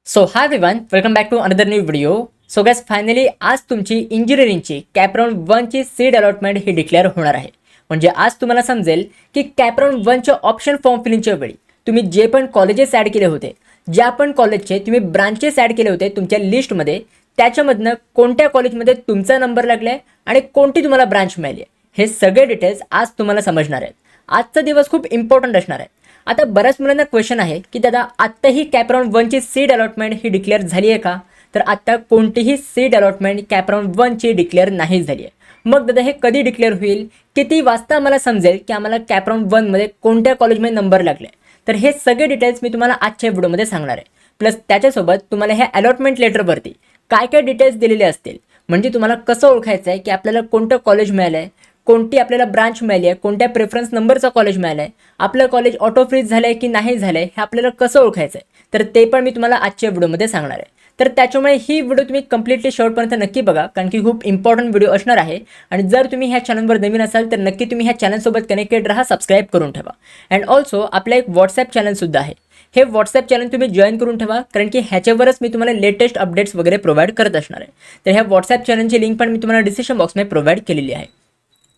So hi everyone, welcome back to another new video. So guys, finally आज तुमची इंजिनिअरिंगची CAP round 1ची seat allotment ही डिक्लेअर होणार आहे. म्हणजे आज तुम्हाला समजेल की कॅपराउंड 1च्या ऑप्शन फॉर्म फिलिंगच्या वेळी तुम्ही जे पण कॉलेजेस ॲड केले होते, ज्या पण कॉलेजचे तुम्ही ब्रांचेस ॲड केले होते तुमच्या लिस्टमध्ये, त्याच्यामधनं कोणत्या कॉलेजमध्ये तुमचा नंबर लागलाय आणि कोणती तुम्हाला ब्रांच मिळाली आहे, हे सगळे डिटेल्स आज तुम्हाला समजणार आहेत. आजचा दिवस खूप इम्पॉर्टंट असणार आहे. आता बऱ्याच मुलांना क्वेश्चन आहे की दादा आत्ताही कॅपराउंड 1ची सीट अलॉटमेंट ही डिक्लेअर झाली आहे का? तर आत्ता कोणतीही सीट अलॉटमेंट कॅपराउंड 1ची डिक्लेअर नाही झाली आहे. मग दादा हे कधी डिक्लेअर होईल? किती वाजता आम्हाला समजेल की आम्हाला कॅपराउंड 1मध्ये कोणत्या कॉलेजमध्ये नंबर लागले? तर हे सगळे डिटेल्स मी तुम्हाला आजच्या व्हिडिओमध्ये सांगणार आहे. प्लस त्याच्यासोबत तुम्हाला ह्या अलॉटमेंट लेटरवरती काय काय डिटेल्स दिलेले असतील, म्हणजे तुम्हाला कसं ओळखायचं आहे की आपल्याला कोणतं कॉलेज मिळालं आहे, कोणती आपल्याला ब्रांच मिळाली आहे, कोणत्या प्रेफरन्स नंबरचा कॉलेज मिळाला आहे, आपलं कॉलेज ऑटो फ्रीज झालं आहे की नाही झालं आहे, हे आपल्याला कसं ओळखायचं आहे, तर ते पण मी तुम्हाला आजच्या व्हिडिओमध्ये सांगणार आहे. तर त्याच्यामुळे ही व्हिडिओ तुम्ही कम्प्लिटली शेवटपर्यंत नक्की बघा, कारण की खूप इम्पॉर्टंट व्हिडिओ असणार आहे. आणि जर तुम्ही ह्या चॅनलवर नवीन असाल तर नक्की तुम्ही ह्या चॅनलसोबत कनेक्टेड राहा, सबस्क्राईब करून ठेवा. अँड ऑल्सो आपला एक व्हॉट्सॲप चॅनलसुद्धा आहे. हे व्हॉट्सॲप चॅनल तुम्ही जॉईन करून ठेवा, कारण की ह्याच्यावरच मी तुम्हाला लेटेस्ट अपडेट्स वगैरे प्रोव्हाइड करत असणार आहे. तर ह्या व्हॉट्सॲप चॅनलची लिंक पण मी तुम्हाला डिस्क्रिप्शन बॉक्समध्ये प्रोव्हाइड केलेली आहे.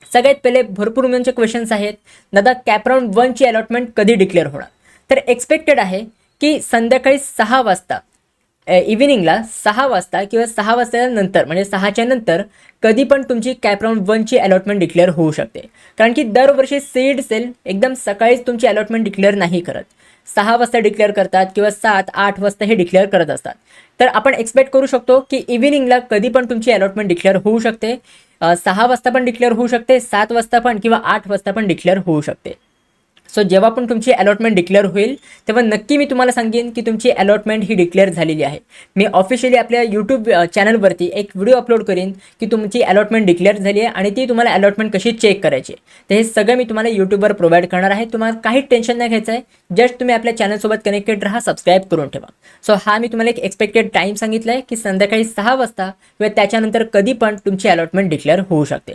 सगळ्यात पहिले भरपूर मुलांचे क्वेश्चन्स आहेत, दादा कॅपराउंड 1ची अलॉटमेंट कधी डिक्लेअर होणार? तर एक्सपेक्टेड आहे की संध्याकाळी 6 वाजता, इव्हिनिंगला 6 वाजता किंवा 6 वाजतानंतर, म्हणजे 6च्या नंतर कधी पण तुमची कॅपराउंड 1ची अलॉटमेंट डिक्लेअर होऊ शकते. कारण की दरवर्षी सीड सेल एकदम सकाळीच तुमची अलॉटमेंट डिक्लेअर नाही करत. 6 वाजता डिक्लेअर करतात किंवा 7-8 वाजता हे डिक्लेअर करत असतात. तर आपण एक्सपेक्ट करू शकतो की इव्हिनिंगला कधी पण तुमची अलॉटमेंट डिक्लेअर होऊ शकते. 6 वाजता पण डिक्लेअर होऊ शकते, 7 वाजता पण किंवा 8 वाजता पण डिक्लेअर होऊ शकते. सो जेव्हा पण तुमची अलॉटमेंट डिक्लेअर होईल तेव्हा नक्की मी तुम्हाला सांगेन की तुमची अलॉटमेंट ही डिक्लेअर झालेली आहे. मी ऑफिशियली आपल्या यूट्यूब चॅनलवरती एक व्हिडिओ अपलोड करीन की तुमची अलॉटमेंट डिक्लेअर झाली आहे आणि ती तुम्हाला अलॉटमेंट कशी चेक करायची, तर हे सगळं मी तुम्हाला यूट्यूबवर प्रोव्हाइड करणार आहे. तुम्हाला काही टेन्शन नाही घ्यायचं आहे. जस्ट तुम्ही आपल्या चॅनलसोबत कनेक्टेड राहा, सबस्क्राईब करून ठेवा. सो हा मी तुम्हाला एक एक्सपेक्टेड टाईम सांगितला आहे की संध्याकाळी 6 वाजता किंवा त्याच्यानंतर कधी पण तुमची अलॉटमेंट डिक्लेअर होऊ शकते.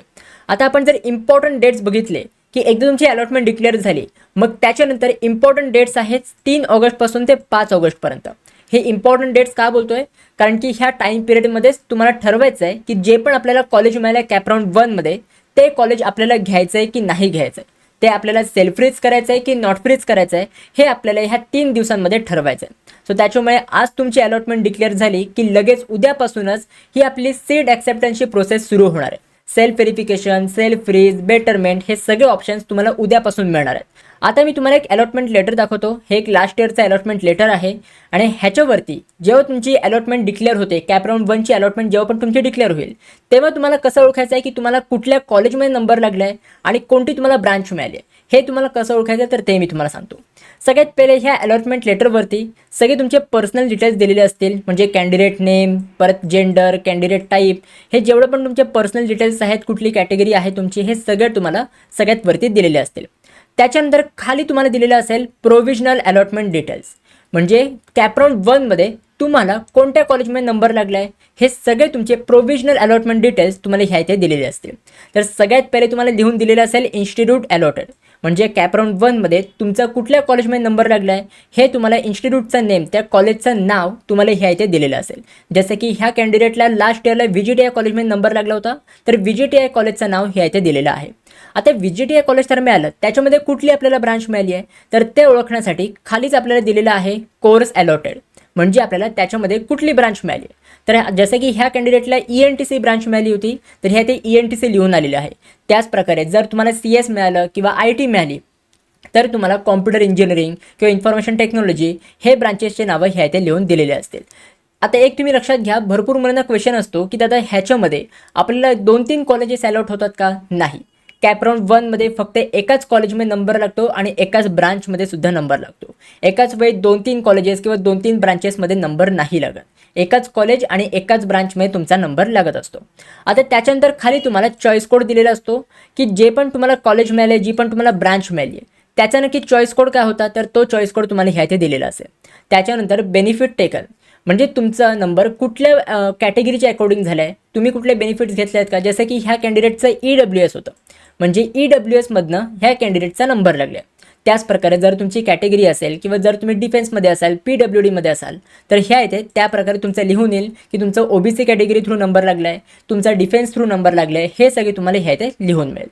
आता आपण जर इम्पॉर्टंट डेट्स बघितले की एकदा तुमची अलॉटमेंट डिक्लेअर झाली, मग त्याच्यानंतर इम्पॉर्टंट डेट्स आहेत 3 ऑगस्टपासून ते 5 ऑगस्टपर्यंत. हे इम्पॉर्टंट डेट्स का बोलतोय? कारण की ह्या टाईम पिरियडमध्येच तुम्हाला ठरवायचं आहे की जे पण आपल्याला कॉलेज मिळालं आहे कॅपराउंड 1मध्ये, ते कॉलेज आपल्याला घ्यायचं आहे की नाही घ्यायचं आहे, ते आपल्याला सेल्फ फ्रीज करायचं आहे की नॉट फ्रीज करायचं आहे, हे आपल्याला ह्या 3 दिवसांमध्ये ठरवायचं आहे. सो त्याच्यामुळे आज तुमची अलॉटमेंट डिक्लेअर झाली की लगेच उद्यापासूनच ही आपली सीट ॲक्सेप्टन्सची प्रोसेस सुरू होणार आहे. Self verification, self freeze, betterment हे सगळे ऑप्शन्स तुम्हाला उद्यापासून मिळणार आहेत. आता मी तुम्हाला एक अलॉटमेंट लेटर दाखवतो. हे एक लास्ट इयरचं अलॉटमेंट लेटर आहे आणि ह्याच्यावरती जेव्हा तुमची अलॉटमेंट डिक्लेअर होते, कॅपराउंड 1ची अलॉटमेंट जेव्हा पण तुमची डिक्लेअर होईल, तेव्हा तुम्हाला कसं ओळखायचं आहे की तुम्हाला कुठल्या कॉलेजमध्ये नंबर लागला आहे आणि कोणती तुम्हाला ब्रांच मिळाली आहे, हे तुम्हाला कसं ओळखायचं आहे तर ते मी तुम्हाला सांगतो. सगळ्यात पहिले ह्या अलॉटमेंट लेटरवरती सगळे तुमचे पर्सनल डिटेल्स दिलेले असतील, म्हणजे कॅन्डिडेट नेम, परत जेंडर, कॅन्डिडेट टाईप, हे जेवढं पण तुमचे पर्सनल डिटेल्स आहेत, कुठली कॅटेगरी आहे तुमची, हे सगळे तुम्हाला सगळ्यात वरती दिलेले असतील. त्याच्यानंतर खाली तुम्हाला दिलेलं असेल प्रोव्हिजनल अलॉटमेंट डिटेल्स, म्हणजे कॅपराउंड 1मध्ये तुम्हाला कोणत्या कॉलेजमध्ये नंबर लागला आहे, हे सगळे तुमचे प्रोव्हिजनल अलॉटमेंट डिटेल्स तुम्हाला ह्या इथे दिलेले असतील. तर सगळ्यात पहिले तुम्हाला लिहून दिलेलं असेल इन्स्टिट्यूट अलॉटेड, म्हणजे कॅपराउंड 1मध्ये तुमचा कुठल्या कॉलेजमध्ये नंबर लागला आहे हे तुम्हाला इन्स्टिट्यूटचं नेम, त्या कॉलेजचं नाव तुम्हाला ह्या इथे दिलेलं असेल. जसं की ह्या कॅन्डिडेटला लास्ट इयरला VGTI कॉलेजमध्ये नंबर लागला होता, तर VGTI कॉलेजचं नाव ह्या इथे दिलेलं आहे. आता VGTI कॉलेज तर मिळालं, त्याच्यामध्ये कुठली आपल्याला ब्रांच मिळाली आहे तर ते ओळखण्यासाठी खालीच आपल्याला दिलेलं आहे कोर्स अलॉटेड, म्हणजे आपल्याला त्याच्यामध्ये कुठली ब्रांच मिळाली आहे. तर जसं की ह्या कॅन्डिडेटला ENTC ब्रांच मिळाली होती, तर ह्या ते ENTC लिहून आलेले आहे. त्याचप्रकारे जर तुम्हाला CS मिळालं किंवा IT मिळाली तर तुम्हाला कॉम्प्युटर इंजिनिअरिंग किंवा इन्फॉर्मेशन टेक्नॉलॉजी हे ब्रांचेसचे नावं ह्या इथे लिहून दिलेले असतील. आता एक तुम्ही लक्षात घ्या, भरपूर मुलांना क्वेश्चन असतो की दादा ह्याच्यामध्ये आपल्याला 2-3 कॉलेजेस अलॉट होतात का? नाही. कॅपराउंड 1मध्ये फक्त एकाच कॉलेजमध्ये नंबर लागतो आणि एकाच ब्रांचमध्ये सुद्धा नंबर लागतो. एकाच वेळी 2-3 कॉलेजेस किंवा 2-3 ब्रांचेसमध्ये नंबर नाही लागत. एकाच कॉलेज आणि एकाच ब्रांचमध्ये तुमचा नंबर लागत असतो. आता त्याच्यानंतर खाली तुम्हाला चॉईस कोड दिलेला असतो की जे पण तुम्हाला कॉलेज मिळाले, जी पण तुम्हाला ब्रांच मिळाली आहे, त्याचा नक्की चॉईस कोड काय होता, तर तो चॉईस कोड तुम्हाला ह्या इथे दिलेला असेल. त्याच्यानंतर बेनिफिट टेकन, म्हणजे तुमचा नंबर कुठल्या कॅटेगरीच्या अकॉर्डिंग झाला आहे, तुम्ही कुठले बेनिफिट्स घेतले आहेत का. जसं की ह्या कॅन्डिडेटचं EWS होतं, म्हणजे EWSमधनं ह्या कॅन्डिडेटचा नंबर लागला आहे. त्याच प्रकारे जर तुमची कॅटेगरी असेल किंवा जर तुम्ही डिफेन्समध्ये असाल, PWD मध्ये असाल, तर ह्या इथे त्या प्रकारे तुमचं लिहून येईल की तुमचं OBC कॅटेगरी थ्रू नंबर लागला आहे, तुमचा डिफेन्स थ्रू नंबर लागला आहे, हे सगळे तुम्हाला ह्या इथे लिहून मिळेल.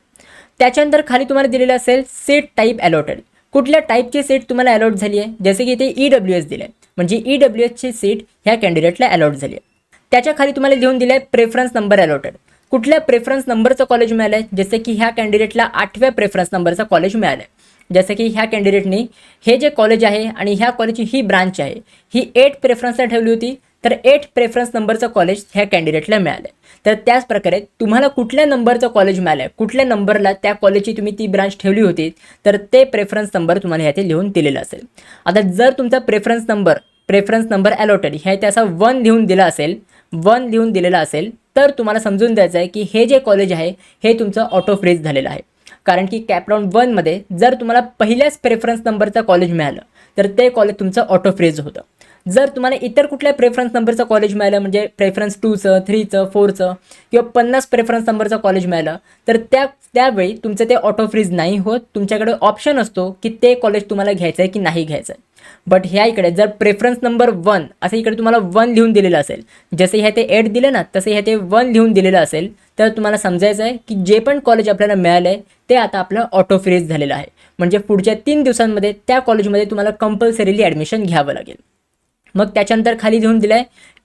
त्याच्यानंतर खाली तुम्हाला दिलेलं असेल सीट टाईप अलॉटेड. कुठल्या टाईपची सीट तुम्हाला अलॉट झाली आहे, जसे की इथे EWS दिलं आहे, म्हणजे EWSची सीट ह्या कॅन्डिडेटला अलॉट झाली आहे. त्याच्या खाली तुम्हाला लिहून दिलं आहे प्रेफरन्स नंबर अलॉटेड. कुठल्या प्रेफरन्स नंबरचं कॉलेज मिळालं आहे, जसे की ह्या कॅन्डिडेटला 8व्या प्रेफरन्स नंबरचं कॉलेज मिळालं आहे. जसं की ह्या कॅन्डिडेटनी हे जे कॉलेज आहे आणि ह्या कॉलेजची ही ब्रांच आहे ही 8 प्रेफरन्सला ठेवली होती, तर 8 प्रेफरन्स नंबरचं कॉलेज ह्या कॅन्डिडेटला मिळालं. तर त्याच प्रकारे तुम्हाला कुठल्या नंबरचं कॉलेज मिळालं आहे, कुठल्या नंबरला त्या कॉलेजची तुम्ही ती ब्रांच ठेवली होती, तर ते प्रेफरन्स नंबर तुम्हाला ह्याथे लिहून दिलेला असेल. आता जर तुमचा प्रेफरन्स नंबर अलॉटेड ह्या इथे असा 1 लिहून दिलेला असेल तर तुम्हाला समजून द्यायचं आहे की हे जे कॉलेज आहे हे तुमचं ऑटो फ्रीज झालेलं आहे. कारण की कॅपराउंड 1 मध्ये जर तुम्हाला पहिल्याच प्रेफरन्स नंबरचं कॉलेज मिळालं तर ते कॉलेज तुमचं ऑटो फ्रीज होतं. जर तुम्हाला इतर कुठल्या प्रेफरन्स नंबरचं कॉलेज मिळालं, म्हणजे प्रेफरन्स 2चं, 3चं, 4चं किंवा 50 प्रेफरन्स नंबरचं कॉलेज मिळालं, तर त्यावेळी तुमचं ते ऑटो फ्रीज नाही होत. तुमच्याकडे ऑप्शन असतो की ते कॉलेज तुम्हाला घ्यायचं आहे की नाही घ्यायचं आहे. बट ह्या इकडे जर प्रेफरन्स नंबर 1 असं इकडे तुम्हाला 1 लिहून दिलेलं असेल, जसे ह्या ते 8 दिले ना तसे ह्या ते 1 लिहून दिलेलं असेल, तर तुम्हाला समजायचं आहे की जे पण कॉलेज आपल्याला मिळालं आहे ते आता आपलं ऑटो फ्रीज झालेलं आहे. म्हणजे पुढच्या 3 दिवसांमध्ये त्या कॉलेजमध्ये तुम्हाला कंपल्सरीली ॲडमिशन घ्यावं लागेल. मग त्याच्यानंतर खाली लिहून दिलं आहे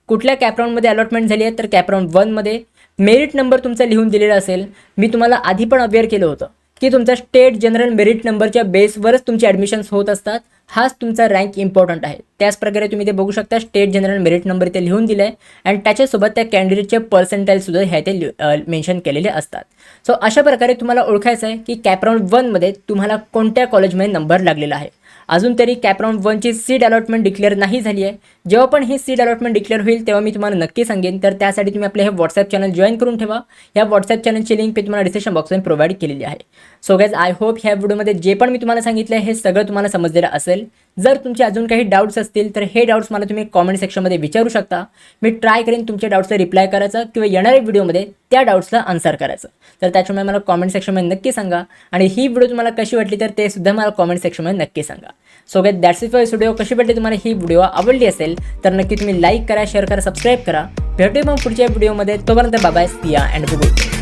कुठल्या कॅपराउंडमध्ये अलॉटमेंट झाली आहे, तर कॅपराउंड 1 मध्ये मेरिट नंबर तुमचा लिहून दिलेला असेल. मी तुम्हाला आधी पण अवेअर केलं होतं की तुमचा स्टेट जनरल मेरिट नंबरच्या बेसवरच तुमचे ॲडमिशन्स होत असतात. हाच तुमचा रँक इम्पॉर्टंट आहे. त्याच प्रकारे तुम्ही ते बघू शकता, स्टेट जनरल मेरिट नंबर इथे लिहून दिला आहे आणि त्याच्यासोबत त्या कॅन्डिडेटचे पर्सेंटाईलसुद्धा ह्या इथे मेन्शन केलेले असतात. सो अशा प्रकारे तुम्हाला ओळखायचं आहे की कॅपराउंड 1 मध्ये तुम्हाला कोणत्या कॉलेजमध्ये नंबर लागलेला आहे. अजून तरी कॅपराउंड 1ची सीट अलॉटमेंट डिक्लेअर नाही झाली आहे. जेव्हा पण ही सीट अलॉटमेंट डिक्लेअर होईल तेव्हा मी तुम्हाला नक्की सांगेन. तर त्यासाठी तुम्ही आपले हे व्हॉट्सअप चॅनल जॉईन करून ठेवा. या व्हॉट्सअप चॅनलची लिंक मी तुम्हाला डिस्क्रिप्शन बॉक्समध्ये प्रोव्हाइड केलेली आहे. सो गाइज, आय होप ह्या व्हिडिओमध्ये जे पण मी तुम्हाला सांगितलं आहे हे सगळं तुम्हाला समजलेलं असेल. जर तुमचे अजून काही डाऊट्स असतील तर हे डाऊट्स मला तुम्ही कॉमेंट सेक्शनमध्ये विचारू शकता. मी ट्राय करेन तुमच्या डाऊट्सला रिप्लाय करायचा किंवा येणाऱ्या व्हिडिओमध्ये त्या डाऊट्सला आन्सर करायचं. तर त्याच्यामुळे मला कॉमेंट सेक्शनमध्ये नक्की सांगा आणि ही व्हिडिओ तुम्हाला कशी वाटली तर ते सुद्धा मला कॉमेंट सेक्शनमध्ये नक्की सांगा. So guys, that's it for this video. कशी वाटली तुम्हाला ही व्हिडिओ आवडली असेल तर नक्की तुम्ही लाईक करा, शेअर करा, सबस्क्राईब करा. भेटूया मग पुढच्या व्हिडिओमध्ये. तोपर्यंत बाय बाय, सी या अँड गुड.